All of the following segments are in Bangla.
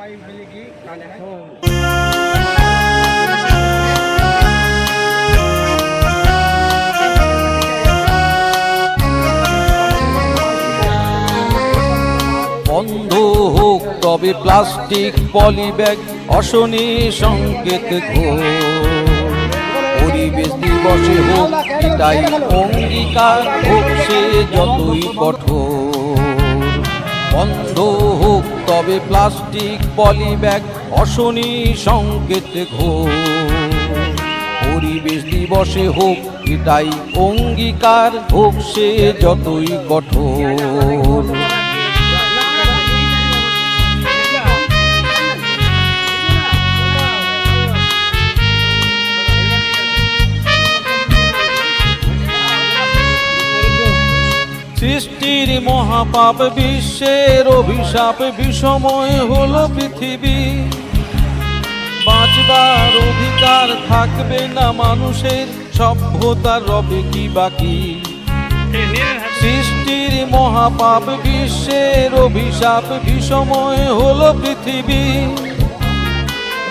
বন্ধ হোক তবে প্লাস্টিক পলি ব্যাগ, অশনি সংকেত ঘোর। পরিবেশ দিবসে হোক এটাই অঙ্গীকার, হোক সে যতই কঠোর। বন্ধ হোক তবে প্লাস্টিক পলি ব্যাগ, অশনি সংকেত ঘোর। পরিবেশ দিবসে হোক এটাই অঙ্গীকার, হোক সে যতই কঠোর। সৃষ্টির মহাপাপ, বিশ্বের অভিশাপ, বিষময় হলো পৃথিবী। বাঁচবার অধিকার থাকবে না মানুষের, সভ্যতার রবে কি বাকি। সৃষ্টির মহাপাপ, বিশ্বের অভিশাপ, বিষময় হলো পৃথিবী।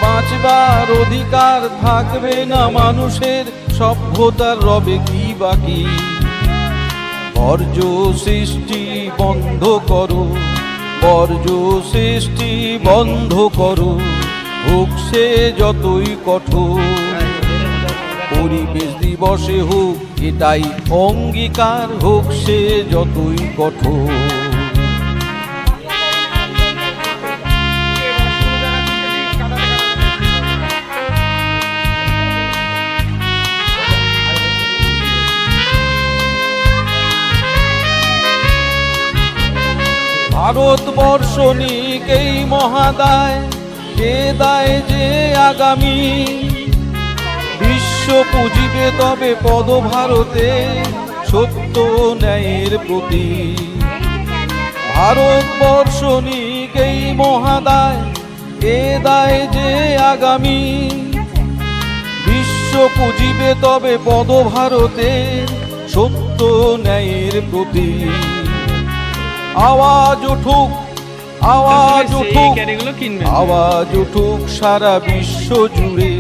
বাঁচবার অধিকার থাকবে না মানুষের, সভ্যতার রবে কি বাকি। বর্জ্য সৃষ্টি বন্ধ করো, বর্জ্য সৃষ্টি বন্ধ করো, হোক সে যতই কঠোর। পরিবেশ দিবসে হোক এটাই অঙ্গীকার, হোক সে যতই কঠোর। ভারতবর্ষ নিক এই মহাদায়, এ দায় যে আগামী বিশ্ব পুজিবে তবে পদভারতে, সত্য ন্যায়ের প্রতি। ভারতবর্ষ নিক এই মহাদায়, এ দায় যে আগামী বিশ্ব পুজিবে তবে পদভারতে, সত্য ন্যায়ের প্রতি। আওয়াজ উঠুক, আওয়াজ উঠুক, আওয়াজ উঠুক সারা বিশ্ব জুড়ে।